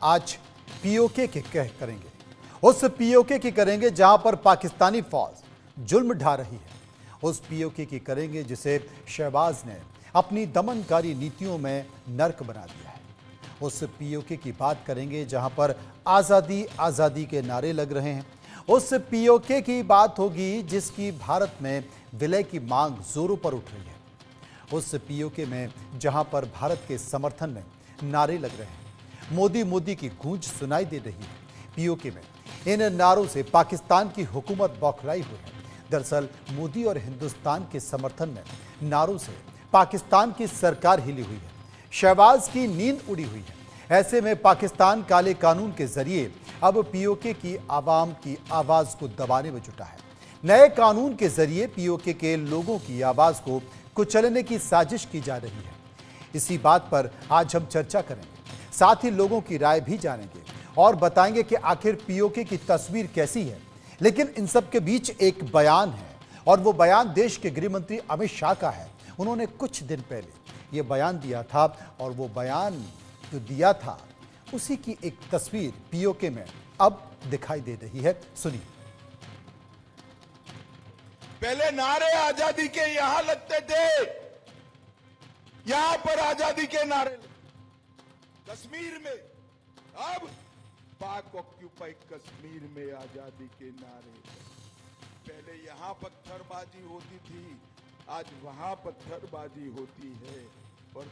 आज पीओके की करेंगे, उस पीओके की करेंगे जहां पर पाकिस्तानी फौज जुल्म ढा रही है। उस पीओके की करेंगे जिसे शहबाज ने अपनी दमनकारी नीतियों में नर्क बना दिया है। उस पीओके की बात करेंगे जहां पर आज़ादी आज़ादी के नारे लग रहे हैं। उस पीओके की बात होगी जिसकी भारत में विलय की मांग जोरों पर उठ रही है। उस पीओके में जहां पर भारत के समर्थन में नारे लग रहे हैं, मोदी मोदी की गूंज सुनाई दे रही है। पीओके में इन नारों से पाकिस्तान की हुकूमत बौखलाई हुई है। दरअसल मोदी और हिंदुस्तान के समर्थन में नारों से पाकिस्तान की सरकार हिली हुई है, शहबाज की नींद उड़ी हुई है। ऐसे में पाकिस्तान काले कानून के जरिए अब पीओके की आवाम की आवाज को दबाने में जुटा है। नए कानून के जरिए पीओके के लोगों की आवाज को कुचलने की साजिश की जा रही है। इसी बात पर आज हम चर्चा करेंगे, साथ ही लोगों की राय भी जानेंगे और बताएंगे कि आखिर पीओके की तस्वीर कैसी है। लेकिन इन सब के बीच एक बयान है और वो बयान देश के गृह मंत्री अमित शाह का है। उन्होंने कुछ दिन पहले ये बयान दिया था और वो बयान जो दिया था उसी की एक तस्वीर पीओके में अब दिखाई दे रही है। सुनिए। पहले नारे आजादी के यहां लगते थे, यहां पर आजादी के नारे कश्मीर में, अब पाक ऑक्यूपाई कश्मीर में आजादी के नारे। पहले यहां पत्थरबाजी होती थी, आज वहां पत्थरबाजी होती है। और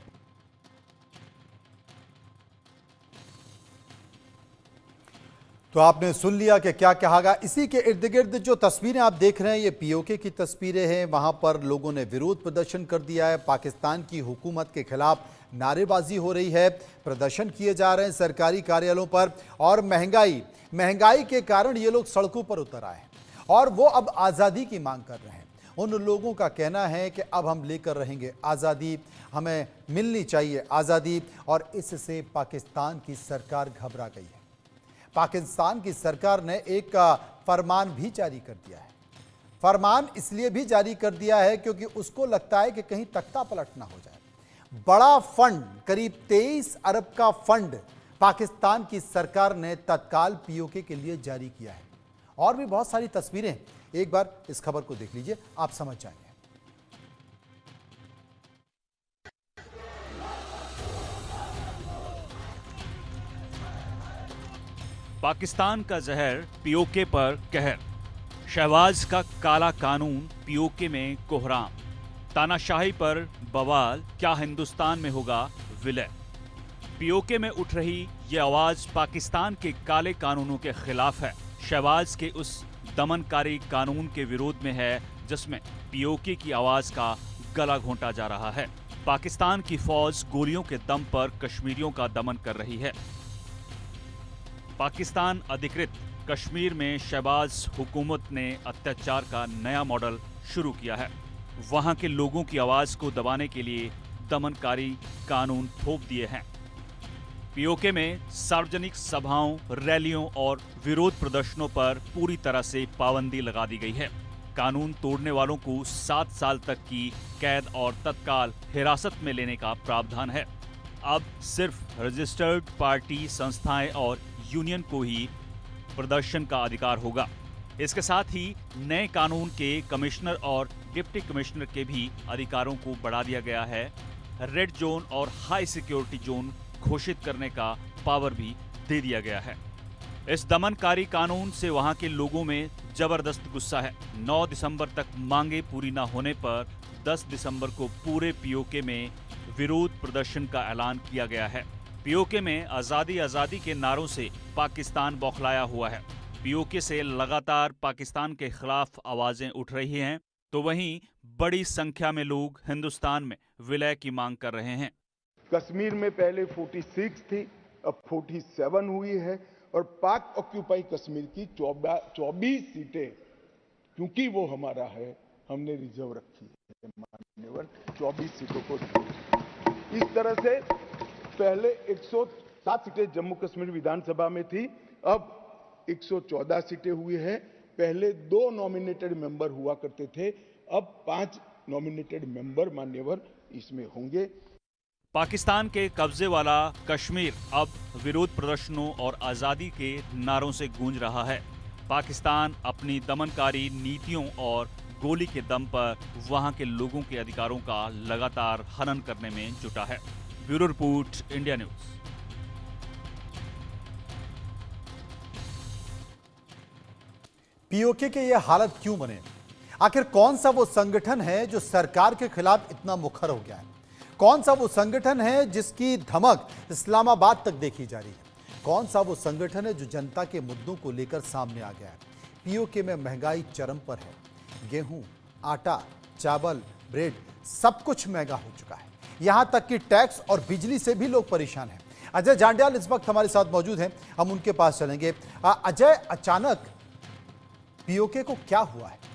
तो आपने सुन लिया कि क्या कहा गया। इसी के इर्द गिर्द जो तस्वीरें आप देख रहे हैं ये पीओके की तस्वीरें हैं। वहां पर लोगों ने विरोध प्रदर्शन कर दिया है, पाकिस्तान की हुकूमत के खिलाफ नारेबाजी हो रही है, प्रदर्शन किए जा रहे हैं सरकारी कार्यालयों पर। और महंगाई के कारण ये लोग सड़कों पर उतर आए हैं और वो अब आज़ादी की मांग कर रहे हैं। उन लोगों का कहना है कि अब हम लेकर रहेंगे आज़ादी, हमें मिलनी चाहिए आज़ादी। और इससे पाकिस्तान की सरकार घबरा गई है। पाकिस्तान की सरकार ने एक फरमान भी जारी कर दिया है। फरमान इसलिए भी जारी कर दिया है क्योंकि उसको लगता है कि कहीं तख्ता पलट ना हो जाए। बड़ा फंड, करीब 23 अरब का फंड पाकिस्तान की सरकार ने तत्काल पीओके के लिए जारी किया है। और भी बहुत सारी तस्वीरें, एक बार इस खबर को देख लीजिए, आप समझ जाएंगे। पाकिस्तान का जहर पीओके पर कहर, शहबाज का काला कानून पीओके में कोहराम, तानाशाही पर बवाल, क्या हिंदुस्तान में होगा विलय। पीओके में उठ रही ये आवाज पाकिस्तान के काले कानूनों के खिलाफ है, शहबाज के उस दमनकारी कानून के विरोध में है जिसमें पीओके की आवाज का गला घोंटा जा रहा है। पाकिस्तान की फौज गोलियों के दम पर कश्मीरियों का दमन कर रही है। पाकिस्तान अधिकृत कश्मीर में शहबाज हुकूमत ने अत्याचार का नया मॉडल शुरू किया है। वहां के लोगों की आवाज को दबाने के लिए दमनकारी कानून थोप दिए हैं। पीओके में सार्वजनिक सभाओं, रैलियों और विरोध प्रदर्शनों पर पूरी तरह से पाबंदी लगा दी गई है। कानून तोड़ने वालों को 7 साल तक की कैद और तत्काल हिरासत में लेने का प्रावधान है। अब सिर्फ रजिस्टर्ड पार्टी, संस्थाएं और यूनियन को ही प्रदर्शन का अधिकार होगा। इसके साथ ही नए कानून के कमिश्नर और डिप्टी कमिश्नर के भी अधिकारों को बढ़ा दिया गया है। रेड जोन और हाई सिक्योरिटी जोन घोषित करने का पावर भी दे दिया गया है। इस दमनकारी कानून से वहां के लोगों में जबरदस्त गुस्सा है। 9 दिसंबर तक मांगे पूरी न होने पर 10 दिसंबर को पूरे पीओके में विरोध प्रदर्शन का ऐलान किया गया है। पीओके में आज़ादी आज़ादी के नारों से पाकिस्तान बौखलाया हुआ है। पीओके से लगातार पाकिस्तान के खिलाफ आवाजें उठ रही हैं, तो वहीं बड़ी संख्या में लोग हिंदुस्तान में विलय की मांग कर रहे हैं। कश्मीर में पहले 46 थी, अब 47 हुई है। और पाक ऑक्यूपाई कश्मीर की 24 सीटें, क्योंकि वो हमारा है, हमने रिजर्व रखी है मान्यवर 24 सीटों को। इस तरह से पहले 107 सीटें जम्मू कश्मीर विधानसभा में थी, अब 114 सीटें हुई हैं। पहले 2 नॉमिनेटेड मेंबर हुआ करते थे, अब 5 नॉमिनेटेड मेंबर मान्यवर इसमें होंगे। पाकिस्तान के कब्जे वाला कश्मीर अब विरोध प्रदर्शनों और आजादी के नारों से गूंज रहा है। पाकिस्तान अपनी दमनकारी नीतियों और गोली के दम पर वहां के लोगों के अधिकारों का लगातार हनन करने में जुटा है। Bureau report, India news. PoK के ये हालत क्यों बने? आखिर कौन सा वो संगठन है जो सरकार के खिलाफ इतना मुखर हो गया है? कौन सा वो संगठन है जिसकी धमक इस्लामाबाद तक देखी जा रही है? कौन सा वो संगठन है जो जनता के मुद्दों को लेकर सामने आ गया है? पीओके में महंगाई चरम पर है। गेहूं, आटा, चावल, ब्रेड सब कुछ महंगा हो चुका है। यहां तक कि टैक्स और बिजली से भी लोग परेशान हैं। अजय जांड्याल इस वक्त हमारे साथ मौजूद हैं, हम उनके पास चलेंगे। अजय, अचानक पीओके को क्या हुआ है?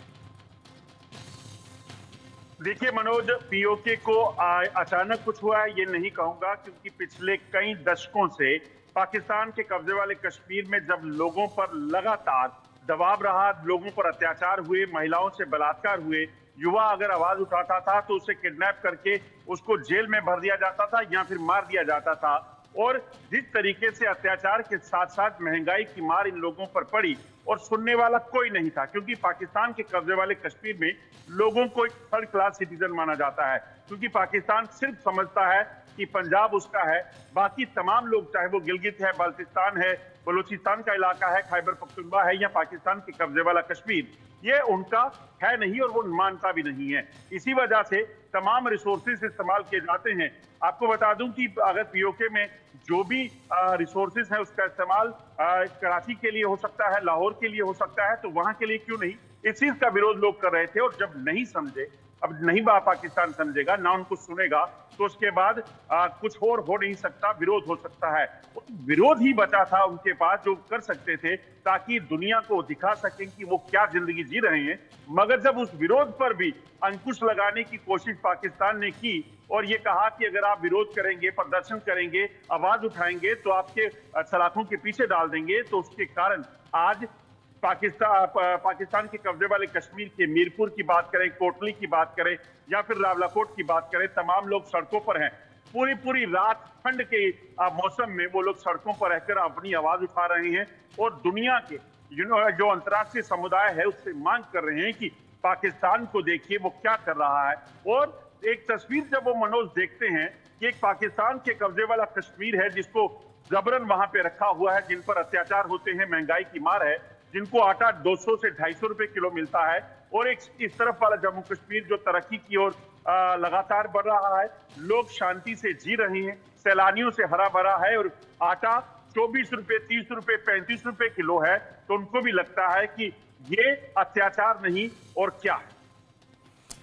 देखिए मनोज, पीओके को अचानक कुछ हुआ है ये नहीं कहूंगा, क्योंकि पिछले कई दशकों से पाकिस्तान के कब्जे वाले कश्मीर में जब लोगों पर लगातार दबाव रहा, लोगों पर अत्याचार हुए, महिलाओं से बलात्कार हुए, युवा अगर आवाज उठाता था तो उसे किडनैप करके उसको जेल में भर दिया जाता था या फिर मार दिया जाता था। और जिस तरीके से अत्याचार के साथ साथ महंगाई की मार इन लोगों पर पड़ी और सुनने वाला कोई नहीं था, क्योंकि पाकिस्तान के कब्जे वाले कश्मीर में लोगों को एक थर्ड क्लास सिटीजन माना जाता है, क्योंकि पाकिस्तान सिर्फ समझता है कि पंजाब उसका है, बाकी तमाम लोग, चाहे वो गिलगित है, बाल्टिस्तान है, बलूचिस्तान का इलाका है, खैबर पख्तूनख्वा है या पाकिस्तान के कब्जे वाला कश्मीर, ये उनका है नहीं और वो मानता भी नहीं है। इसी वजह से तमाम रिसोर्सेज इस्तेमाल किए जाते हैं। आपको बता दूं कि अगर पीओके में जो भी रिसोर्सेज है उसका इस्तेमाल कराची के लिए हो सकता है, लाहौर के लिए हो सकता है, तो वहां के लिए क्यों नहीं? इस चीज का विरोध लोग कर रहे थे। और जब नहीं समझे, अब नहीं पाकिस्तान समझेगा, ना उनको सुनेगा, तो उसके बाद कुछ और हो नहीं सकता, विरोध हो सकता है। विरोध ही बचा था उनके पास जो कर सकते थे, ताकि दुनिया को दिखा सकें कि वो क्या जिंदगी जी रहे हैं। मगर जब उस विरोध पर भी अंकुश लगाने की कोशिश पाकिस्तान ने की और ये कहा कि अगर आप विरोध करेंगे, प्रदर्शन करेंगे, आवाज उठाएंगे तो आपके सलाखों के पीछे डाल देंगे, तो उसके कारण आज पाकिस्तान के कब्जे वाले कश्मीर के मीरपुर की बात करें, कोटली की बात करें या फिर रावलाकोट की बात करें, तमाम लोग सड़कों पर हैं। पूरी रात ठंड के मौसम में वो लोग सड़कों पर रहकर अपनी आवाज उठा रहे हैं और दुनिया के जो अंतर्राष्ट्रीय समुदाय है उससे मांग कर रहे हैं कि पाकिस्तान को देखिए वो क्या कर रहा है। और एक तस्वीर जब वो मनोज देखते हैं कि एक पाकिस्तान के कब्जे वाला कश्मीर है जिसको जबरन वहां पे रखा हुआ है, जिन पर अत्याचार होते हैं, महंगाई की मार है, जिनको आटा 200 से 250 रुपए किलो मिलता है, और एक इस तरफ वाला जम्मू कश्मीर जो तरक्की की ओर लगातार बढ़ रहा है, लोग शांति से जी रहे हैं, सैलानियों से हरा भरा है और आटा 24 रुपए, 30 रुपए, 35 रुपए किलो है, तो उनको भी लगता है कि ये अत्याचार नहीं और क्या है।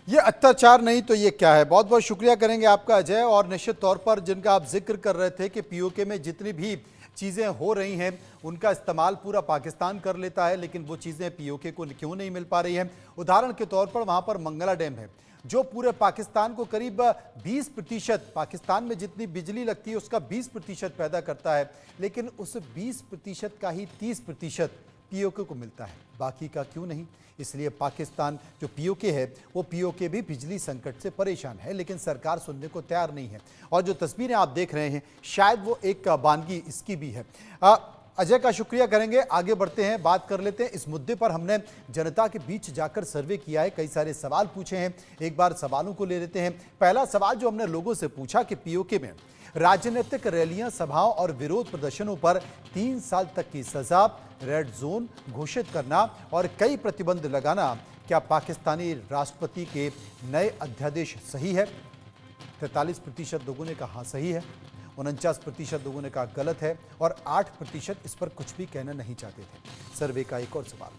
ये अत्याचार नहीं तो ये क्या है? बहुत बहुत शुक्रिया करेंगे आपका अजय। और निश्चित तौर पर जिनका आप जिक्र कर रहे थे कि पीओके में जितनी भी चीज़ें हो रही हैं उनका इस्तेमाल पूरा पाकिस्तान कर लेता है, लेकिन वो चीज़ें पीओके को क्यों नहीं मिल पा रही हैं? उदाहरण के तौर पर वहाँ पर मंगला डैम है जो पूरे पाकिस्तान को करीब 20%, पाकिस्तान में जितनी बिजली लगती है उसका 20% पैदा करता है, लेकिन उस 20% का ही 30% पीओके को मिलता है, बाकी का क्यों नहीं? इसलिए पाकिस्तान जो पीओके है वो पीओके भी बिजली संकट से परेशान है, लेकिन सरकार सुनने को तैयार नहीं है। और जो तस्वीरें आप देख रहे हैं शायद वो एक बानगी इसकी भी है। अजय का शुक्रिया करेंगे। आगे बढ़ते हैं, बात कर लेते हैं इस मुद्दे पर। हमने जनता के बीच जाकर सर्वे किया है, कई सारे सवाल पूछे हैं, एक बार सवालों को ले लेते हैं। पहला सवाल जो हमने लोगों से पूछा कि पीओके में राजनीतिक रैलियां, सभाओं और विरोध प्रदर्शनों पर 3 साल तक की सजा, रेड जोन घोषित करना और कई प्रतिबंध लगाना क्या पाकिस्तानी राष्ट्रपति के नए अध्यादेश सही है? 43% लोगों ने कहा सही है, 49% लोगों ने कहा गलत है और 8% इस पर कुछ भी कहना नहीं चाहते थे। सर्वे का एक और सवाल,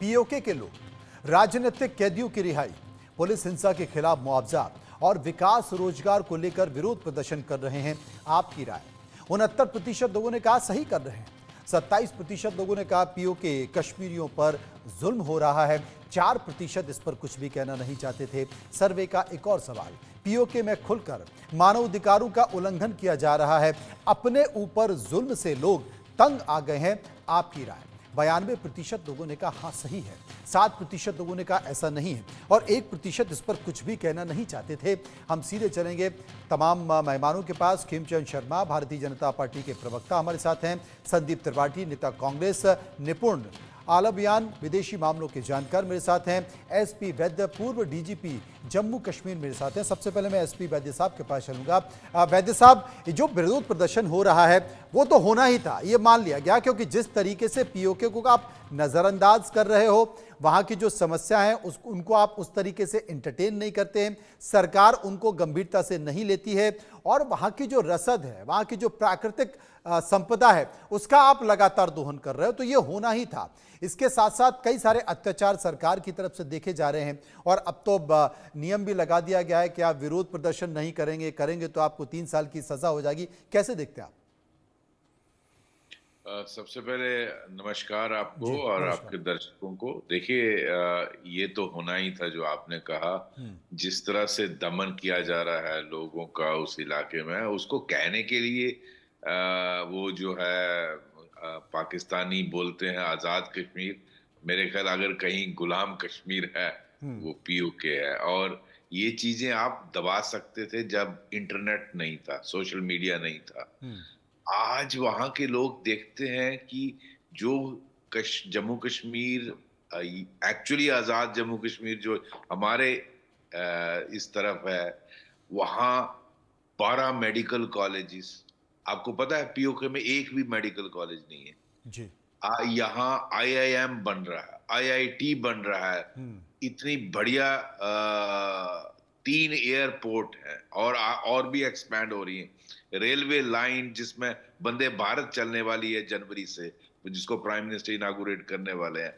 पीओके के लोग राजनीतिक कैदियों की रिहाई, पुलिस हिंसा के खिलाफ मुआवजा और विकास रोजगार को लेकर विरोध प्रदर्शन कर रहे हैं, आपकी राय? 69% लोगों ने कहा सही कर रहे हैं, 27% लोगों ने कहा पीओके कश्मीरियों पर जुल्म हो रहा है, 4% इस पर कुछ भी कहना नहीं चाहते थे। सर्वे का एक और सवाल, पीओके में खुलकर मानवाधिकारों का उल्लंघन किया जा रहा है, अपने ऊपर जुल्म से लोग तंग आ गए हैं, आपकी राय? 92% लोगों ने कहा हाँ सही है, 7% लोगों ने कहा ऐसा नहीं है और 1% इस पर कुछ भी कहना नहीं चाहते थे। हम सीधे चलेंगे तमाम मेहमानों के पास। खेमचंद शर्मा भारतीय जनता पार्टी के प्रवक्ता हमारे साथ हैं, संदीप त्रिपाठी नेता कांग्रेस, निपुण आला बयान विदेशी मामलों के जानकार मेरे साथ हैं, एसपी वैद्य पूर्व डीजीपी जम्मू कश्मीर मेरे साथ हैं। सबसे पहले मैं एसपी वैद्य साहब के पास चलूंगा। वैद्य साहब, जो विरोध प्रदर्शन हो रहा है वो तो होना ही था, ये मान लिया गया, क्योंकि जिस तरीके से पीओके को आप नजरअंदाज कर रहे हो, वहां की जो समस्या है उनको आप उस तरीके से एंटरटेन नहीं करते हैं, सरकार उनको गंभीरता से नहीं लेती है और वहां की जो रसद है, वहां की जो प्राकृतिक संपदा है उसका आप लगातार दोहन कर रहे हो, तो ये होना ही था। इसके साथ साथ कई सारे अत्याचार सरकार की तरफ से देखे जा रहे हैं और अब तो नियम भी लगा दिया गया है कि आप विरोध प्रदर्शन नहीं करेंगे तो आपको 3 साल की सजा हो जाएगी। कैसे देखते हैं आप? सबसे पहले नमस्कार आपको और आपके दर्शकों को। देखिए, ये तो होना ही था जो आपने कहा। जिस तरह से दमन किया जा रहा है लोगों का उस इलाके में, उसको कहने के लिए वो जो है पाकिस्तानी बोलते हैं आजाद कश्मीर। मेरे ख्याल अगर कहीं गुलाम कश्मीर है वो पीओके है। और ये चीजें आप दबा सकते थे जब इंटरनेट नहीं था, सोशल मीडिया नहीं था। आज वहां के लोग देखते हैं कि जो जम्मू कश्मीर, एक्चुअली आजाद जम्मू कश्मीर जो हमारे इस तरफ है, वहां 12 मेडिकल कॉलेजेस, आपको पता है पीओके में एक भी मेडिकल कॉलेज नहीं है जी। यहाँ आईआईएम बन रहा है, आईआईटी बन रहा है, इतनी बढ़िया 3 एयरपोर्ट है और भी एक्सपैंड हो रही है। रेलवे लाइन जिसमें वंदे भारत चलने वाली है जनवरी से, जिसको प्राइम मिनिस्टर इनागुरेट करने वाले हैं।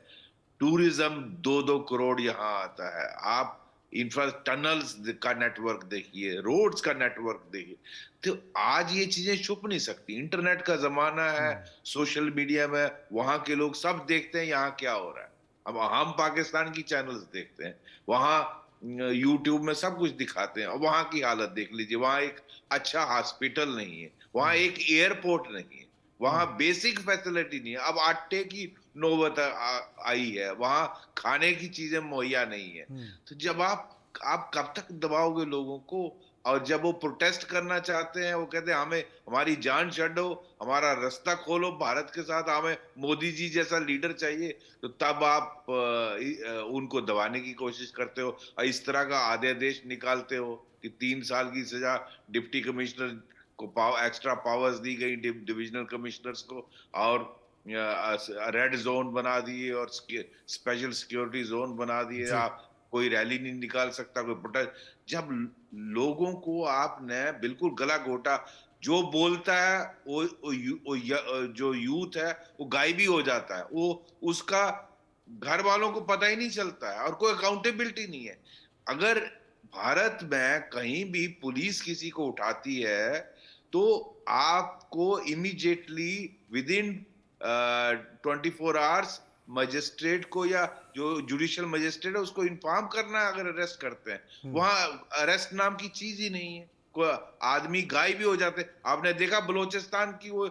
टूरिज्म 2-2 करोड़ यहाँ आता है। आप टनल्स का नेटवर्क देखिए, रोड्स का नेटवर्क देखिए। तो आज ये चीजें छुप नहीं सकती। इंटरनेट का जमाना है, सोशल मीडिया में वहां के लोग सब देखते हैं यहाँ क्या हो रहा है। अब हम पाकिस्तान की चैनल्स देखते हैं, वहां यूट्यूब में सब कुछ दिखाते हैं और वहां की हालत देख लीजिए। वहां एक अच्छा हॉस्पिटल नहीं है, वहां एक एयरपोर्ट नहीं है, वहां बेसिक फैसिलिटी नहीं है। अब आटे की नौबत आई है, वहां खाने की चीजें मुहैया नहीं है। तो जब आप कब तक दबाओगे लोगों को? और जब वो प्रोटेस्ट करना चाहते हैं, वो कहते हैं हमें हमारी जान छो, हमारा रास्ता खोलो भारत के साथ, हमें मोदी जी जैसा लीडर चाहिए, तो तब आप उनको दबाने की कोशिश करते हो। इस तरह का आदेश निकालते हो कि 3 साल की सजा डिप्टी कमिश्नर को एक्स्ट्रा पावर्स दी गई डिविजनल कमिश्नर्स को, और रेड जोन बना दिए और स्पेशल सिक्योरिटी जोन बना दिए। आप कोई रैली नहीं निकाल सकता, कोई प्रोटेस्ट। जब लोगों को आपने बिल्कुल गला घोटा, जो बोलता है वो जो यूथ है वो गायब ही हो जाता है, वो उसका घर वालों को पता ही नहीं चलता है और कोई अकाउंटेबिलिटी नहीं है। अगर भारत में कहीं भी पुलिस किसी को उठाती है तो आपको immediately with in 24 hours magistrate को या जो जुडिशियल मजिस्ट्रेट है उसको इन्फॉर्म करना है अगर अरेस्ट करते हैं। वहां अरेस्ट नाम की चीज ही नहीं है, कोई आदमी गायब भी हो जाते। आपने देखा बलोचिस्तान की वो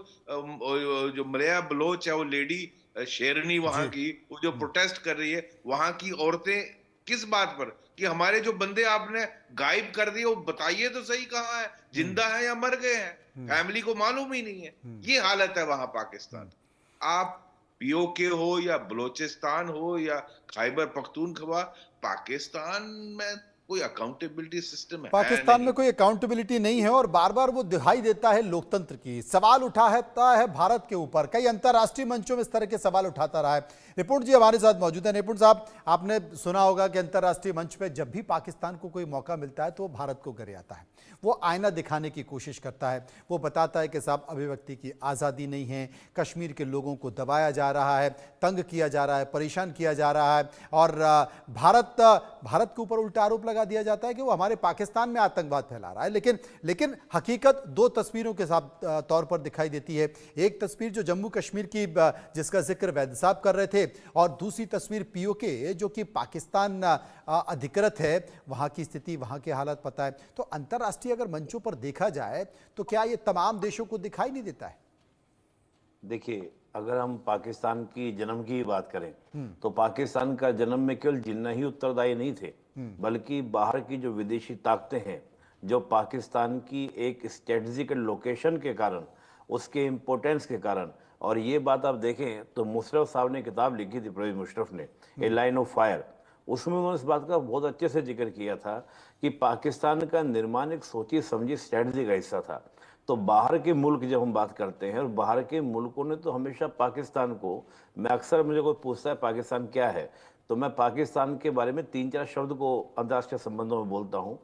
जो मलया बलोच है, वो लेडी शेरनी वहां की, वो जो प्रोटेस्ट कर रही है, वहां की औरतें किस बात पर कि हमारे जो बंदे आपने गायब कर दिए वो बताइए तो सही कहाँ है, जिंदा है या मर गए हैं, फैमिली को मालूम ही नहीं है। ये हालत है वहां पाकिस्तान। आप पीओके हो या बलोचिस्तान हो या खैबर पख्तूनख्वा, पाकिस्तान में कोई अकाउंटेबिलिटी सिस्टम है पाकिस्तान में कोई अकाउंटेबिलिटी नहीं है और बार बार वो दिखाई देता है लोकतंत्र की। सवाल उठाता है भारत के ऊपर, कई अंतर्राष्ट्रीय मंचों में इस तरह के सवाल उठाता रहा है। निपुण जी हमारे साथ मौजूद है। निपुण साहब, आपने सुना होगा कि अंतर्राष्ट्रीय मंच पे जब भी पाकिस्तान को कोई मौका मिलता है तो वो भारत को करे आता है, वो आईना दिखाने की कोशिश करता है, वो बताता है कि साहब अभिव्यक्ति की आज़ादी नहीं है, कश्मीर के लोगों को दबाया जा रहा है, तंग किया जा रहा है, परेशान किया जा रहा है और भारत के ऊपर उल्टा आरोप लगा दिया जाता है कि वो हमारे पाकिस्तान में आतंकवाद फैला रहा है। लेकिन हकीकत 2 तस्वीरों के साथ तौर पर दिखाई देती है। एक तस्वीर जो जम्मू कश्मीर की, जिसका जिक्र वैद्य साहब कर रहे थे, और दूसरी तस्वीर पीओके जो कि पाकिस्तान अधिकृत है, वहां की स्थिति, वहां के हालात पता है। तो अंतर्राष्ट्रीय अगर मंचों पर देखा जाए तो क्या ये तमाम देशों को दिखाई नहीं देता है? देखिए, अगर हम पाकिस्तान की जन्म की बात करें तो पाकिस्तान का जन्म में केवल जिन्ना ही उत्तरदायी नहीं थे, बल्कि बाहर की जो विदेशी ताकतें हैं, जो पाकिस्तान की एक स्ट्रेटेजिक लोकेशन के कारण, उसके इम्पोर्टेंस के कारण, और ये बात आप देखें तो मुशर्रफ साहब ने किताब लिखी थी, परवेज मुशर्रफ ने, ए लाइन ऑफ फायर, उसमें उन्होंने इस बात का बहुत अच्छे से जिक्र किया था कि पाकिस्तान का निर्माण एक सोची समझी स्ट्रेटजी का हिस्सा था। तो बाहर के मुल्क जब हम बात करते हैं, और बाहर के मुल्कों ने तो हमेशा पाकिस्तान को, मैं अक्सर, मुझे कोई पूछता है पाकिस्तान क्या है, तो मैं पाकिस्तान के बारे में 3-4 शब्द को अंतर्राष्ट्रीय संबंधों में बोलता हूँ।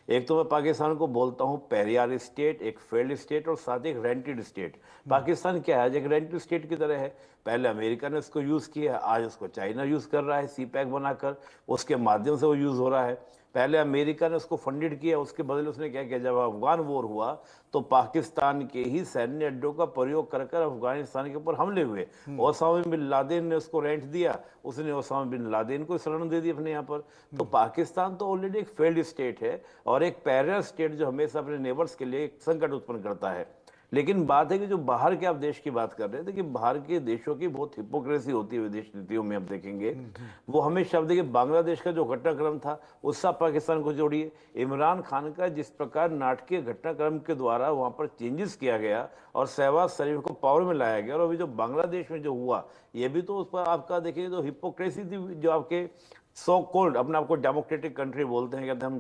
एक तो मैं पाकिस्तान को बोलता हूँ पेरियार स्टेट, एक फेल्ड स्टेट और साथ ही एक रेंटेड स्टेट। पाकिस्तान क्या है, एक रेंटेड स्टेट की तरह है। पहले अमेरिका ने इसको यूज़ किया, आज उसको चाइना यूज़ कर रहा है सी पैक बनाकर, उसके माध्यम से वो यूज़ हो रहा है। पहले अमेरिका ने उसको फंडेड किया, उसके बदले उसने क्या किया, जब अफगान वॉर हुआ तो पाकिस्तान के ही सैन्य अड्डों का प्रयोग कर कर अफगानिस्तान के ऊपर हमले हुए। ओसामा बिन लादेन ने उसको रेंट दिया, उसने ओसामा बिन लादेन को शरण दे दी अपने यहाँ पर। तो पाकिस्तान तो ऑलरेडी एक फेल्ड स्टेट है और एक पैरियर स्टेट जो हमेशा अपने नेबर्स के लिए एक संकट उत्पन्न करता है। लेकिन बात है कि जो बाहर के आप देश की बात कर रहे थे कि बाहर के देशों की बहुत हिपोक्रेसी होती है विदेश नीतियों में, आप देखेंगे वो हमेशा, आप देखिए बांग्लादेश का जो घटनाक्रम था उससे आप पाकिस्तान को जोड़िए, इमरान खान का जिस प्रकार नाटकीय घटनाक्रम के द्वारा वहां पर चेंजेस किया गया और शहबाज शरीफ को पावर में लाया गया, और अभी जो बांग्लादेश में जो हुआ ये भी तो उस पर आपका देखिए जो हिपोक्रेसी थी, जो आपके सो कोल्ड अपने आपको डेमोक्रेटिक कंट्री बोलते हैं, कहते हैं हम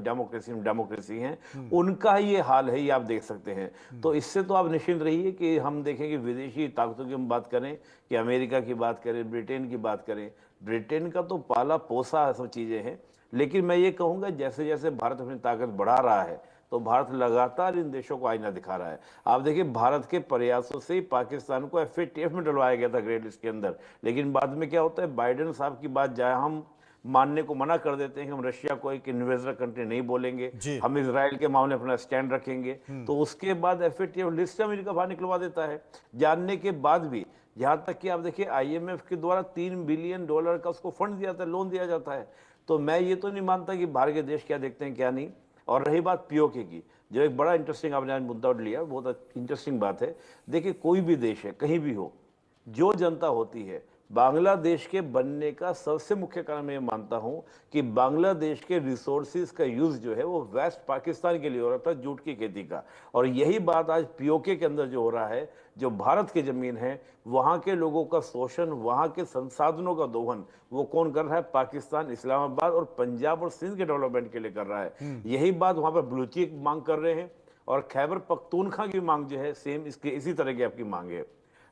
डेमोक्रेसी हैं, उनका ये हाल है, ये आप देख सकते हैं। तो इससे तो आप निश्चिंत रहिए कि हम देखें कि विदेशी ताकतों की हम बात करें, कि अमेरिका की बात करें, ब्रिटेन की बात करें, ब्रिटेन का तो पाला पोसा सब चीज़ें हैं। लेकिन मैं ये कहूँगा जैसे जैसे भारत अपनी ताकत बढ़ा रहा है तो भारत लगातार इन देशों को आईना दिखा रहा है। आप देखिए भारत के प्रयासों से ही पाकिस्तान को FATF में डलवाया गया था, ग्रेड लिस्ट के अंदर, लेकिन बाद में क्या होता है, बाइडेन साहब की बात जाए हम मानने को मना कर देते हैं कि हम रशिया को एक इन्वेस्टर कंट्री नहीं बोलेंगे, हम इजराइल के मामले अपना स्टैंड रखेंगे, तो उसके बाद FATF लिस्ट से अमेरिका बाहर निकलवा देता है, जानने के बाद भी। यहां तक कि आप देखिए IMF के द्वारा $3 बिलियन का उसको फंड दिया था, लोन दिया जाता है। तो मैं ये तो नहीं मानता कि बाहर के देश क्या देखते हैं क्या नहीं। और रही बात POK की, जो एक बड़ा इंटरेस्टिंग आपने आज मुद्दा उठ लिया, बहुत इंटरेस्टिंग बात है। देखिए कोई भी देश है, कहीं भी हो, जो जनता होती है, बांग्लादेश के बनने का सबसे मुख्य कारण मैं ये मानता हूं कि बांग्लादेश के रिसोर्सेज का यूज जो है वो वेस्ट पाकिस्तान के लिए हो रहा था, जूट की खेती का। और यही बात आज POK के अंदर जो हो रहा है, जो भारत की जमीन है, वहां के लोगों का शोषण, वहां के संसाधनों का दोहन, वो कौन कर रहा है, पाकिस्तान इस्लामाबाद और पंजाब और सिंध के डेवलपमेंट के लिए कर रहा है। यही बात वहां पर बलूची मांग कर रहे हैं, और खैबर पख्तूनख्वा की मांग जो है सेम इसके इसी तरह की आपकी मांग है।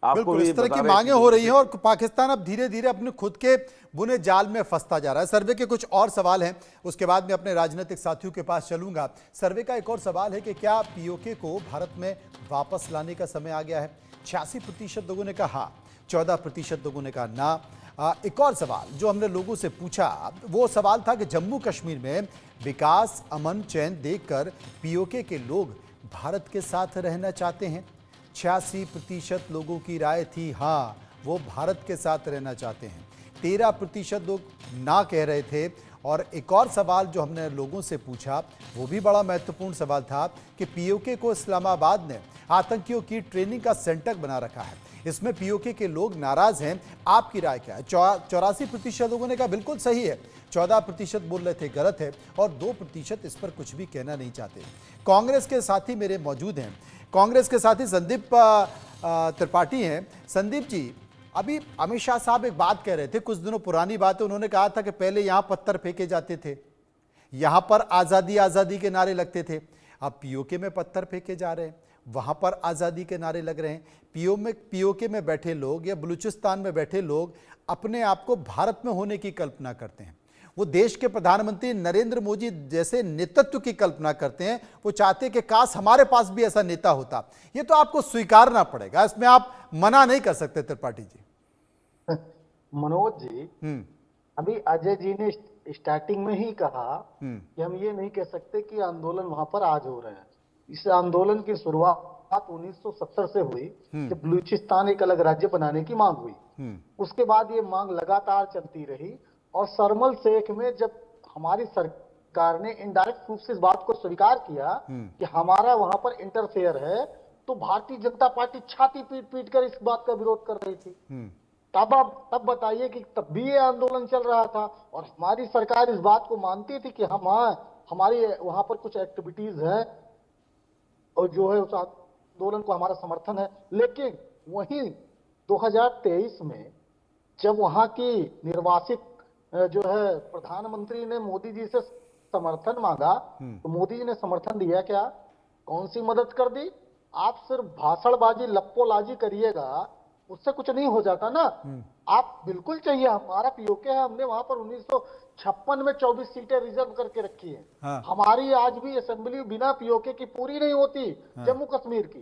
बिल्कुल इस तरह की मांगे हो रही हैं और पाकिस्तान अब धीरे धीरे अपने खुद के बुने जाल में फंसता जा रहा है। सर्वे के कुछ और सवाल हैं, उसके बाद मैं अपने राजनीतिक साथियों के पास चलूंगा। सर्वे का एक और सवाल है कि क्या POK को भारत में वापस लाने का समय आ गया है? 86% लोगों ने कहा हाँ, 14% लोगों ने कहा ना। एक और सवाल जो हमने लोगों से पूछा वो सवाल था कि जम्मू कश्मीर में विकास, अमन, चैन देखकर POK के लोग भारत के साथ रहना चाहते हैं। 86% लोगों की राय थी हाँ, वो भारत के साथ रहना चाहते हैं। 13% लोग ना कह रहे थे। और एक और सवाल जो हमने लोगों से पूछा वो भी बड़ा महत्वपूर्ण सवाल था कि POK को इस्लामाबाद ने आतंकियों की ट्रेनिंग का सेंटर बना रखा है। इसमें POK के लोग नाराज हैं, आपकी राय क्या है? 84% लोगों ने कहा बिल्कुल सही है, 14% बोल रहे थे गलत है, और 2% इस पर कुछ भी कहना नहीं चाहते। कांग्रेस के साथी मेरे मौजूद हैं, कांग्रेस के साथी संदीप त्रिपाठी हैं। संदीप जी, अभी अमित शाह साहब एक बात कह रहे थे, कुछ दिनों पुरानी बात है, उन्होंने कहा था कि पहले यहां पत्थर फेंके जाते थे, यहां पर आज़ादी आज़ादी के नारे लगते थे। अब POK में पत्थर फेंके जा रहे हैं, वहां पर आज़ादी के नारे लग रहे हैं। POK में बैठे लोग या बलूचिस्तान में बैठे लोग अपने आप को भारत में होने की कल्पना करते हैं। वो देश के प्रधानमंत्री नरेंद्र मोदी जैसे नेतृत्व की कल्पना करते हैं। वो चाहते हैं कि काश हमारे पास भी ऐसा नेता होता। ये तो आपको स्वीकारना पड़ेगा, इसमें आप मना नहीं कर सकते। त्रिपाठी जी, मनोज जी, अभी अजय जी ने स्टार्टिंग में ही कहा कि हम ये नहीं कह सकते कि आंदोलन वहां पर आज हो रहे हैं। इस आंदोलन की शुरुआत 1970 से हुई, जब बलूचिस्तान एक अलग राज्य बनाने की मांग हुई। उसके बाद ये मांग लगातार चलती रही, और शर्मल शेख में जब हमारी सरकार ने इनडायरेक्ट रूप से इस बात को स्वीकार किया कि हमारा वहां पर इंटरफेयर है, तो भारतीय जनता पार्टी छाती पीट पीट कर इस बात का विरोध कर रही थी। तब बताइए कि तब भी ये आंदोलन चल रहा था और हमारी सरकार इस बात को मानती थी कि हम हमारी वहां पर कुछ एक्टिविटीज है और जो है उस आंदोलन को हमारा समर्थन है। लेकिन वहीं 2023 में जब वहां की निर्वासित जो है प्रधानमंत्री ने मोदी जी से समर्थन मांगा तो मोदी जी ने समर्थन दिया क्या? कौन सी मदद कर दी? आप सिर्फ भाषणबाजी लप्पोलाजी करिएगा उससे कुछ नहीं हो जाता ना। आप बिल्कुल चाहिए, हमारा पीओके है, हमने वहां पर 1956 में 24 सीटें रिजर्व करके रखी है। हाँ। हमारी आज भी असेंबली बिना पीओके की पूरी नहीं होती जम्मू कश्मीर की,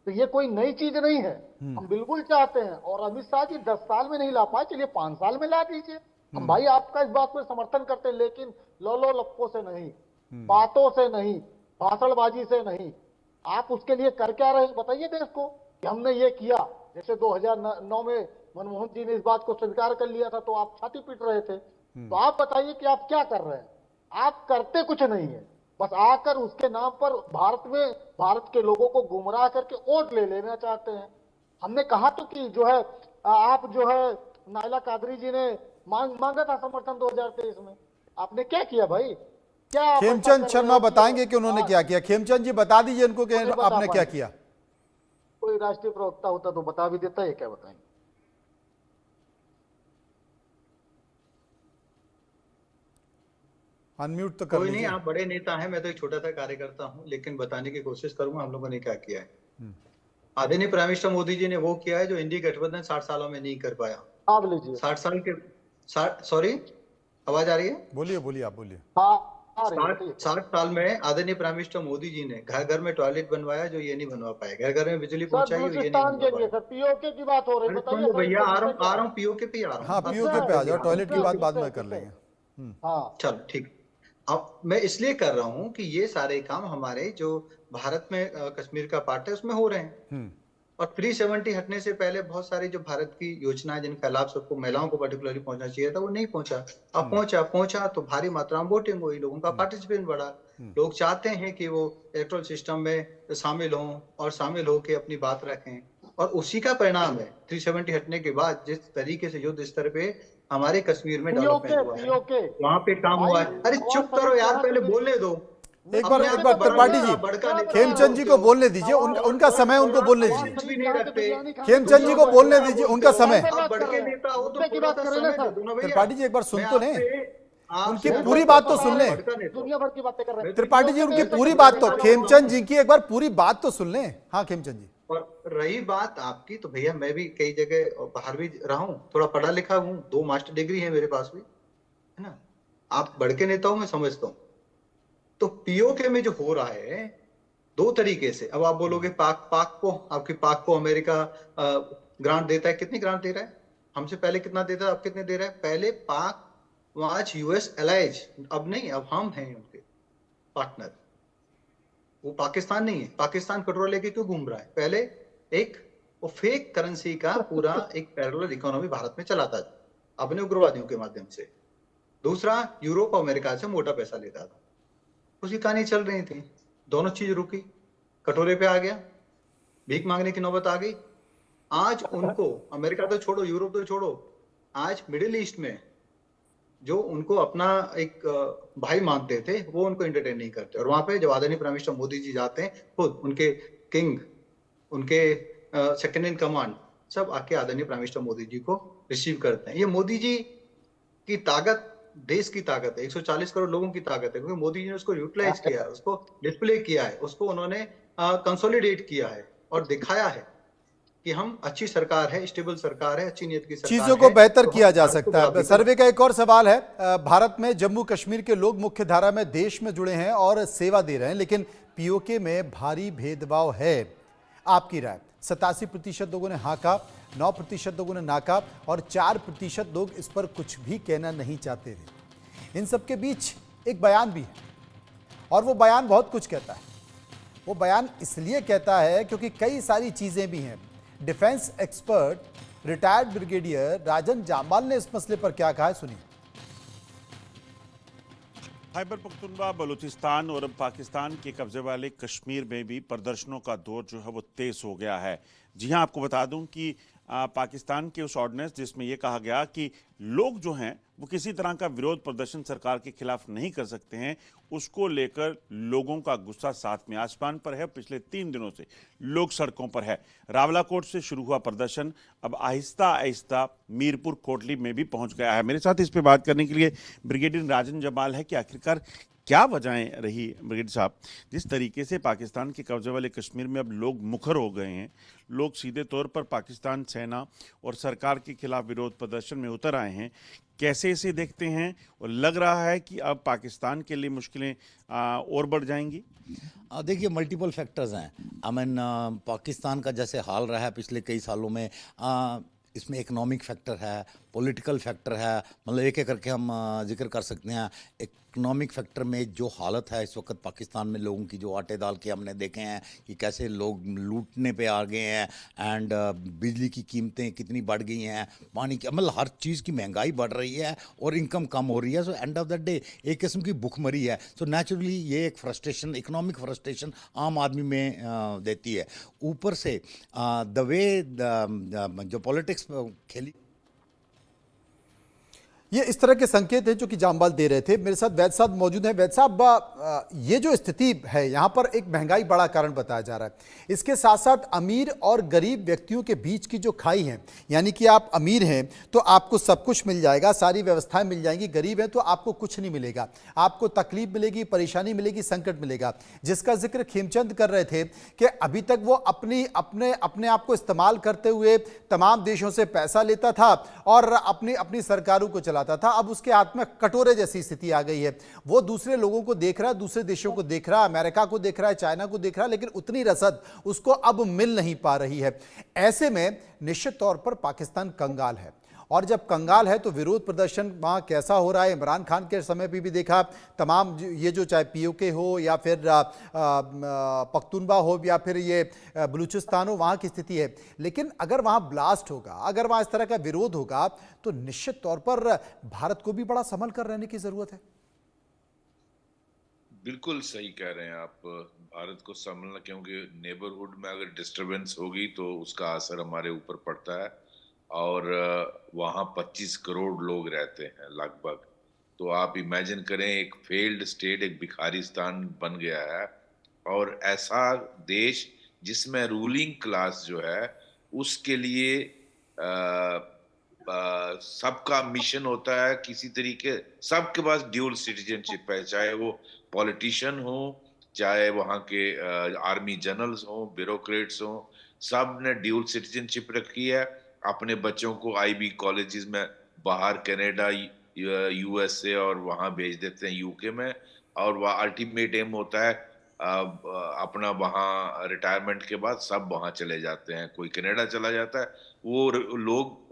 तो ये कोई नई चीज नहीं है। हम बिल्कुल चाहते हैं और अमित शाह जी 10 साल में नहीं ला पाए, चलिए 5 साल में ला दीजिए। हम भाई आपका इस बात को समर्थन करते हैं, लेकिन लो लप्पो से नहीं, बातों से नहीं, भाषणबाजी से नहीं। आप उसके लिए कर क्या रहे बताइए देश को कि हमने ये किया। जैसे 2009 में मनमोहन जी ने इस बात को स्वीकार कर लिया था तो आप छाती पीट रहे थे। तो आप बताइए कि आप क्या कर रहे हैं? आप करते कुछ नहीं है, बस आकर उसके नाम पर भारत के लोगों को गुमराह करके वोट ले लेना चाहते हैं। हमने कहा तो कि जो है आप जो है नाइला कादरी जी ने मांगा था समर्थन 2023 में, आपने क्या किया भाई? क्या खेमचंद शर्मा बताएंगे कि उन्होंने क्या किया। खेमचंद जी बता दीजिए उनको कि आपने क्या किया। कोई राष्ट्रीय प्रवक्ता होता तो बता भी देता है, क्या बताएंगे? अनम्यूट तो कर कोई नहीं, लीजिए। आप बड़े नेता हैं, मैं तो एक छोटा सा कार्यकर्ता हूं, लेकिन बताने की कोशिश करूंगा हम लोगों ने क्या किया है। आदरणीय प्राइम मिनिस्टर मोदी जी ने वो किया है जो इंडिया गठबंधन 60 सालों में नहीं कर पाया। आप लीजिए। 60 साल के सॉरी, आवाज आ रही है? बोलिए आप बोलिए। हाँ, 60 साल में आदरणीय प्राइम मिनिस्टर मोदी जी ने घर घर में टॉयलेट बनवाया जो ये नहीं बनवा पाए, घर घर में बिजली पहुंचाई, ये नहीं बनवा पाए। सर पीओके की बात हो रही है, बताइए भैया, आ रहा हूँ पीओके पे आ रहा हूँ। हाँ, पीओके पे आ जाओ, टॉयलेट की बात बाद में कर लेंगे। हाँ चलो ठीक। अब मैं इसलिए कर रहा हूँ कि ये सारे काम हमारे जो भारत में कश्मीर का पार्ट है उसमें हो रहे हैं। और 370 हटने से पहले बहुत सारी जो भारत की योजनाएं जिनका लाभ सबको महिलाओं को पर्टिकुलरली पहुंचना चाहिए था वो नहीं पहुंचा। अब पहुंचा तो भारी मात्रा में वोटिंग हुई, लोगों का पार्टिसिपेशन बढ़ा। लोग चाहते हैं कि वो इलेक्टोरल सिस्टम में शामिल हों और शामिल होकर अपनी बात रखें, और उसी का परिणाम है 370 हटने के बाद जिस तरीके से युद्ध स्तर पे हमारे कश्मीर में डेवलपमेंट हुआ है, वहाँ पे काम हुआ है। अरे चुप करो यार, पहले बोलने दो। एक बार त्रिपाठी जी, खेमचंद जी को बोलने दीजिए, उनका समय उनको बोलने दीजिए। खेमचंद जी को बोलने दीजिए, उनका समय। त्रिपाठी जी एक बार सुन तो लें, उनकी पूरी बात तो सुन लें। दुनिया भर की बातें कर रहे हैं। त्रिपाठी जी उनकी पूरी बात तो, खेमचंद जी की एक बार पूरी बात तो सुन लें। हाँ खेमचंद जी। और रही बात आपकी, तो भैया मैं भी कई जगह बाहर भी रहा हूँ, थोड़ा पढ़ा लिखा हूँ, 2 मास्टर डिग्री है मेरे पास भी, है ना। आप बड़ के नेता हो, मैं समझता हूँ। तो पीओके में जो हो रहा है 2 तरीके से। अब आप बोलोगे पाक को अमेरिका ग्रांट देता है। कितनी ग्रांट दे रहा है? हमसे पहले कितना देता है, अब कितने दे रहा है? पहले पाक आज यूएस एलाइज, अब नहीं, अब हम हैं उनके पार्टनर। वो पाकिस्तान नहीं है। पाकिस्तान कटोरा लेके क्यों घूम रहा है? पहले एक वो फेक करेंसी का पूरा एक पैरेलल इकोनॉमी भारत में चलाता था अपने उग्रवादियों के माध्यम से। दूसरा, यूरोप और अमेरिका से मोटा पैसा लेता था। उसकी कहानी चल रही थी, दोनों चीज रुकी, कटोरे पे आ गया, भीख मांगने की नौबत आ गई। आज उनको अमेरिका तो छोड़ो, यूरोप तो छोड़ो, आज मिडिल ईस्ट में जो उनको अपना एक भाई मानते थे वो उनको एंटरटेन नहीं करते। और वहां पे जब आदरणीय प्राइम मिनिस्टर मोदी जी जाते हैं, खुद उनके किंग, उनके सेकंड इन कमांड सब आके आदरणीय प्राइम मिनिस्टर मोदी जी को रिसीव करते हैं। ये मोदी जी की ताकत, देश की ताकत है, 140 करोड़ लोगों की ताकत है, क्योंकि मोदी जी ने उसको यूटिलाइज किया है, उसको डिस्प्ले किया है, उसको उन्होंने कंसोलिडेट किया है और दिखाया है कि हम अच्छी सरकार है, स्टेबल सरकार है, अच्छी नीति की सरकार है। चीजों को बेहतर किया जा सकता है। सर्वे का एक और सवाल है, भारत में जम्मू कश्मीर के लोग मुख्य धारा में देश में जुड़े हैं और सेवा दे रहे हैं, लेकिन पीओके में भारी भेदभाव है। आपकी राय? 87% लोगों ने हाँ कहा, 9% लोगों ने ना कहा और 4% लोग इस पर कुछ भी कहना नहीं चाहते थे। इन सब के बीच एक बयान भी है और वो बयान बहुत कुछ कहता है। वो बयान इसलिए कहता है क्योंकि कई सारी चीजें भी हैं। डिफेंस एक्सपर्ट रिटायर्ड ब्रिगेडियर राजन जामवाल ने इस मसले पर क्या कहा है, सुनिए। खैबर पख्तूनख्वा, बलूचिस्तान और अब पाकिस्तान के कब्जे वाले कश्मीर में भी प्रदर्शनों का दौर जो है वो तेज हो गया है। जी हां, आपको बता दूं कि पाकिस्तान के उस ऑर्डिनेंस जिसमें यह कहा गया कि लोग जो हैं वो किसी तरह का विरोध प्रदर्शन सरकार के खिलाफ नहीं कर सकते हैं, उसको लेकर लोगों का गुस्सा साथ में आसमान पर है। पिछले 3 दिनों से लोग सड़कों पर है। रावलाकोट से शुरू हुआ प्रदर्शन अब आहिस्ता आहिस्ता मीरपुर कोटली में भी पहुंच गया है। मेरे साथ इस पे बात करने के लिए ब्रिगेडियर राजन जमाल है कि आखिरकार क्या वजहें रही। ब्रिगेडियर साहब, जिस तरीके से पाकिस्तान के कब्जे वाले कश्मीर में अब लोग मुखर हो गए हैं, लोग सीधे तौर पर पाकिस्तान सेना और सरकार के खिलाफ विरोध प्रदर्शन में उतर आए हैं, कैसे इसे देखते हैं और लग रहा है कि अब पाकिस्तान के लिए मुश्किलें और बढ़ जाएंगी? देखिए, मल्टीपल फैक्टर्स हैं। पाकिस्तान का जैसे हाल रहा है पिछले कई सालों में, इसमें इकोनॉमिक फैक्टर है, पॉलिटिकल फैक्टर है, मतलब एक एक करके हम जिक्र कर सकते हैं। इकोनॉमिक फैक्टर में जो हालत है इस वक्त पाकिस्तान में लोगों की, जो आटे दाल के हमने देखे हैं कि कैसे लोग लूटने पे आ गए हैं, एंड बिजली की कीमतें कितनी बढ़ गई हैं, पानी की, मतलब हर चीज़ की महंगाई बढ़ रही है और इनकम कम हो रही है। So end of the day एक किस्म की भुखमरी है। सो नेचुरली ये एक फ्रस्ट्रेशन, इकोनॉमिक फ्रस्ट्रेशन आम आदमी में देती है। ऊपर से द वे जो पॉलिटिक्स खेली, ये इस तरह के संकेत हैं जो कि जामवाल दे रहे थे। मेरे साथ वैद साहब मौजूद हैं। वैद साहब, ये जो स्थिति है यहाँ पर एक महंगाई बड़ा कारण बताया जा रहा है। इसके साथ साथ अमीर और गरीब व्यक्तियों के बीच की जो खाई है, यानी कि आप अमीर हैं तो आपको सब कुछ मिल जाएगा, सारी व्यवस्थाएं मिल जाएंगी, गरीब हैं तो आपको कुछ नहीं मिलेगा, आपको तकलीफ मिलेगी, परेशानी मिलेगी, संकट मिलेगा। जिसका जिक्र खेमचंद कर रहे थे कि अभी तक वो अपने आप को इस्तेमाल करते हुए तमाम देशों से पैसा लेता था और अपनी सरकारों को चला था। अब उसके हाथ में कटोरे जैसी स्थिति आ गई है। वो दूसरे लोगों को देख रहा है, दूसरे देशों को देख रहा है, अमेरिका को देख रहा है, चाइना को देख रहा है, लेकिन उतनी रसद उसको अब मिल नहीं पा रही है। ऐसे में निश्चित तौर पर पाकिस्तान कंगाल है, और जब कंगाल है तो विरोध प्रदर्शन वहाँ कैसा हो रहा है। इमरान खान के समय पे भी देखा, तमाम ये जो चाहे पीओके हो या फिर पख्तूनख्वा हो या फिर ये बलूचिस्तान हो, वहाँ की स्थिति है। लेकिन अगर वहाँ ब्लास्ट होगा, अगर वहाँ इस तरह का विरोध होगा, तो निश्चित तौर पर भारत को भी बड़ा संभल कर रहने की जरूरत है। बिल्कुल सही कह रहे हैं आप। भारत को संभलना, क्योंकि नेबरहुड में अगर डिस्टरबेंस होगी तो उसका असर हमारे ऊपर पड़ता है। और वहाँ 25 करोड़ लोग रहते हैं लगभग। तो आप इमेजिन करें, एक फेल्ड स्टेट, एक भिखारिस्तान बन गया है। और ऐसा देश जिसमें रूलिंग क्लास जो है उसके लिए सबका मिशन होता है किसी तरीके, सबके पास ड्यूल सिटीजनशिप है, चाहे वो पॉलिटिशियन हो, चाहे वहाँ के आर्मी जनरल्स हो, ब्यूरोक्रेट्स हो, सब ने ड्यूल सिटीजनशिप रखी है। अपने बच्चों को आईबी कॉलेजेस में बाहर कनाडा, यूएसए और वहाँ भेज देते हैं, यूके में। और वह अल्टीमेट एम होता है अपना वहाँ रिटायरमेंट के बाद सब वहाँ चले जाते हैं। कोई कनाडा चला जाता है, वो लोग,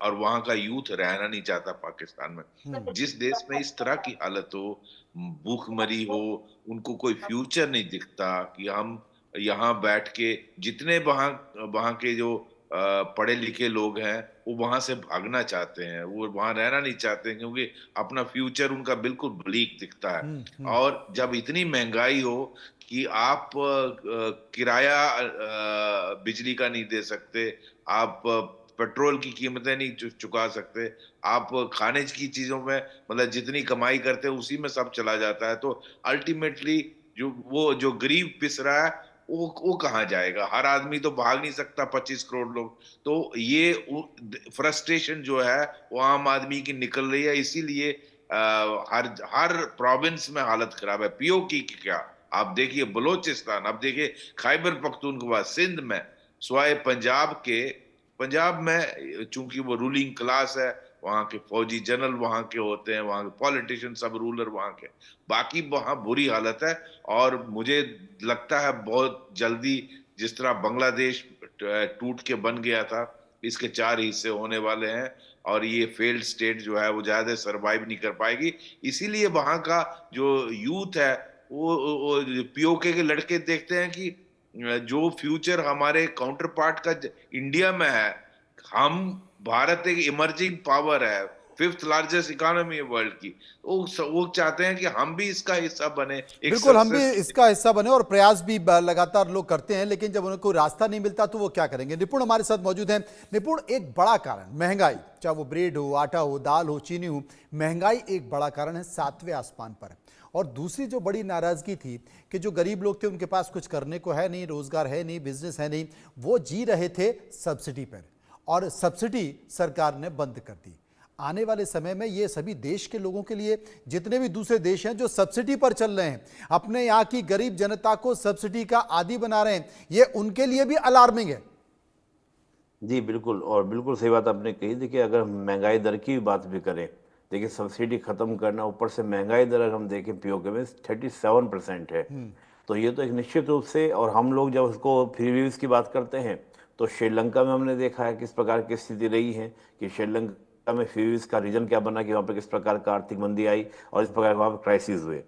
और वहाँ का यूथ रहना नहीं चाहता पाकिस्तान में। जिस देश में इस तरह की हालत हो, भूखमरी हो, उनको कोई फ्यूचर नहीं दिखता कि हम यहाँ बैठ के, जितने वहाँ के जो पढ़े लिखे लोग हैं वो वहां से भागना चाहते हैं, वो वहां रहना नहीं चाहते हैं, क्योंकि अपना फ्यूचर उनका बिल्कुल ब्लीक दिखता है। और जब इतनी महंगाई हो कि आप किराया बिजली का नहीं दे सकते, आप पेट्रोल की कीमतें नहीं चुका सकते, आप खाने की चीजों में मतलब जितनी कमाई करते हैं उसी में सब चला जाता है, तो अल्टीमेटली जो गरीब पिस रहा है वो कहाँ जाएगा? हर आदमी तो भाग नहीं सकता, 25 करोड़ लोग। तो ये फ्रस्ट्रेशन जो है वो आम आदमी की निकल रही है। इसीलिए हर प्रोविंस में हालत खराब है। पीओके की क्या, आप देखिए बलोचिस्तान, आप देखिए खैबर पख्तूनख्वा, सिंध में, स्वाय पंजाब में चूंकि वो रूलिंग क्लास है, वहाँ के फौजी जनरल वहाँ के होते हैं, वहाँ के पॉलिटिशियन सब रूलर वहाँ के, बाकी वहाँ बुरी हालत है। और मुझे लगता है बहुत जल्दी, जिस तरह बांग्लादेश टूट के बन गया था, इसके 4 हिस्से होने वाले हैं और ये फेल्ड स्टेट जो है वो ज्यादा सरवाइव नहीं कर पाएगी। इसीलिए वहाँ का जो यूथ है वो पीओके के लड़के देखते हैं कि जो फ्यूचर हमारे काउंटर पार्ट का इंडिया में है, हम भारत एक इमर्जिंग पावर है, 5th लार्जेस्ट इकोनॉमी है वर्ल्ड की। वो चाहते हैं कि हम भी इसका हिस्सा बने, एक बिल्कुल हम भी सक्सेस। इसका हिस्सा बने, और प्रयास भी लगातार लोग करते हैं, लेकिन जब उन्हें कोई रास्ता नहीं मिलता तो वो क्या करेंगे। निपुण हमारे साथ मौजूद हैं। निपुण, एक बड़ा कारण महंगाई, चाहे वो ब्रेड हो, आटा हो, दाल हो, चीनी हो, महंगाई एक बड़ा कारण है, 7वें आसमान पर है। और दूसरी जो बड़ी नाराजगी थी कि जो गरीब लोग थे उनके पास कुछ करने को है नहीं, रोजगार है नहीं, बिजनेस है नहीं, वो जी रहे थे सब्सिडी पर, और सब्सिडी सरकार ने बंद कर दी। आने वाले समय में ये सभी देश के लोगों के लिए, जितने भी दूसरे देश हैं जो सब्सिडी पर चल रहे हैं, अपने यहाँ की गरीब जनता को सब्सिडी का आदी बना रहे हैं, ये उनके लिए भी अलार्मिंग है। जी बिल्कुल, और बिल्कुल सही बात आपने कही। देखिए, अगर महंगाई दर की बात भी करें, देखिए सब्सिडी खत्म करना, ऊपर से महंगाई दर अगर हम देखें पीओके में 37% है, तो ये तो एक निश्चित रूप से। और हम लोग जब उसको फ्री वीज की बात करते हैं तो श्रीलंका में हमने देखा है किस प्रकार की स्थिति रही है, कि श्रीलंका में फ्री वीज का रीजन क्या बना, कि वहाँ पे किस प्रकार का आर्थिक मंदी आई और इस प्रकार वहाँ पे क्राइसिस हुए।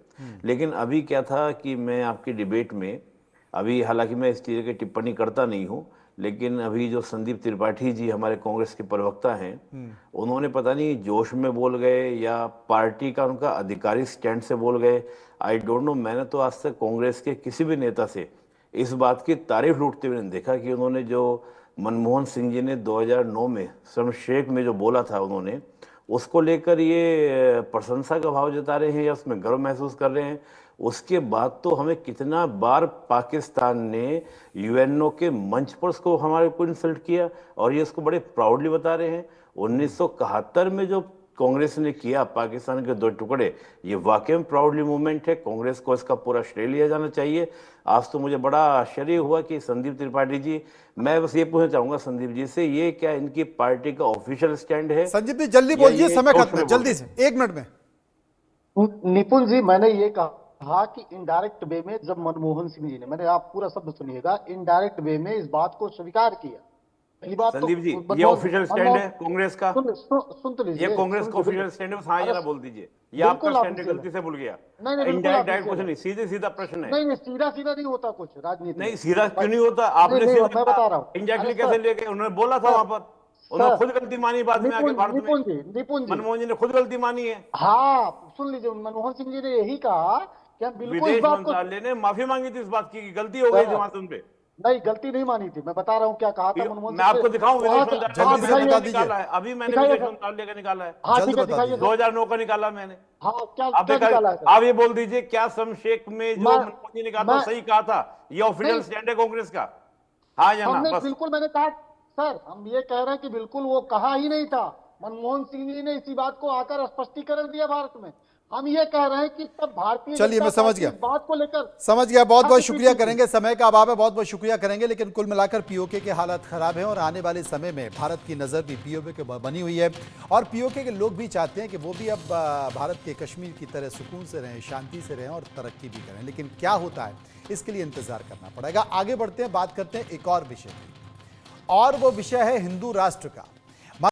लेकिन अभी क्या था कि मैं आपकी डिबेट में, अभी हालांकि मैं इस चीज़ की टिप्पणी करता नहीं हूँ, लेकिन अभी जो संदीप त्रिपाठी जी हमारे कांग्रेस के प्रवक्ता हैं, उन्होंने पता नहीं जोश में बोल गए या पार्टी का उनका आधिकारिक स्टैंड से बोल गए, आई डोंट नो। मैंने तो आज तक कांग्रेस के किसी भी नेता से इस बात की तारीफ लूटते हुए नहीं देखा कि उन्होंने जो मनमोहन सिंह जी ने 2009 में शर्मशेख में जो बोला था, उन्होंने उसको लेकर ये प्रशंसा का भाव जता रहे हैं या उसमें गर्व महसूस कर रहे हैं। उसके बाद तो हमें कितना बार पाकिस्तान ने यूएनओ के मंच पर उसको हमारे को इंसल्ट किया, और ये इसको बड़े प्राउडली बता रहे हैं। 1971 में जो कांग्रेस ने किया पाकिस्तान के 2 टुकड़े, ये वाकई में प्राउडली मूवमेंट है, कांग्रेस को इसका पूरा श्रेय लिया जाना चाहिए। आज तो मुझे बड़ा आश्चर्य हुआ कि संदीप त्रिपाठी जी, मैं बस ये पूछना चाहूंगा संदीप जी से, ये क्या इनकी पार्टी का ऑफिशियल स्टैंड है? संदीप जी जल्दी बोलिए, समय खत्म है, जल्दी से 1 मिनट में। निपुण जी, मैंने ये कहा कि इनडायरेक्ट वे में जब मनमोहन सिंह जी ने, मैंने, आप पूरा शब्द सुनिएगा, इनडायरेक्ट वे में इस बात को स्वीकार किया। पहली बात संदीप तो जी, ये ऑफिशियल स्टैंड है कांग्रेस का? सुन तो लीजिए, ये कांग्रेस का ऑफिशियल स्टैंड है, हाँ जरा बोल दीजिए। ये आपका स्टैंड गलती से भूल गया। नहीं, इनडायरेक्ट कुछ नहीं, सीधे सीधा प्रश्न है। नहीं, सीधा सीधा नहीं होता कुछ राजनीति। नहीं, सीधा क्यों नहीं होता? आपने मैं बता रहा हूँ इंडायरेक्टली कैसे लेके, उन्होंने बोला था वहां पर, उन्होंने खुद गलती मानी बाद में आके भारत में। निपुण जी, मनमोहन जी ने खुद गलती मानी है। हाँ सुन लीजिए, मनमोहन सिंह जी ने यही कहा कि हम बिल्कुल इस विदेश बात को, मंत्रालय ने माफी मांगी थी इस बात की कि गलती हो गई थी वहां से उनपे। नहीं गलती नहीं मानी थी, मैं बता रहा हूँ क्या कहा था मनमोहन। मैं आपको दिखाऊं, विदेश मंत्रालय बता दीजिए। निकाला है अभी मैंने, विदेश मंत्रालय का निकाला है। हाँ ठीक है, दिखाइए। 2009 का निकाला मैंने। हाँ क्या आप निकाला है? आप ये बोल दीजिए, क्या शर्मशेख में जो मनमोहन जी ने कहा था सही कहा था? ये ऑफिशियल स्टैंड है कांग्रेस का, हाँ या ना? बस बिल्कुल मैंने कहा सर, हम ये कह रहे हैं कि बिल्कुल वो कहा ही नहीं था। मनमोहन सिंह जी ने इसी बात को आकर स्पष्टीकरण दिया भारत में। हम ये कह रहे हैं कि तब भारतीय, चलिए मैं समझ गया, बात को लेकर समझ गया। बहुत बहुत शुक्रिया करेंगे, समय का अभाव है, बहुत बहुत शुक्रिया करेंगे। लेकिन कुल मिलाकर पीओके के हालात खराब हैं, और आने वाले समय में भारत की नज़र भी पीओके के बनी हुई है, और पीओके के लोग भी चाहते हैं कि वो भी अब भारत के कश्मीर की तरह सुकून से रहें, शांति से रहें और तरक्की भी करें। लेकिन क्या होता है इसके लिए इंतजार करना पड़ेगा। आगे बढ़ते हैं, बात करते हैं एक और विषय की, और वो विषय है हिंदू राष्ट्र का।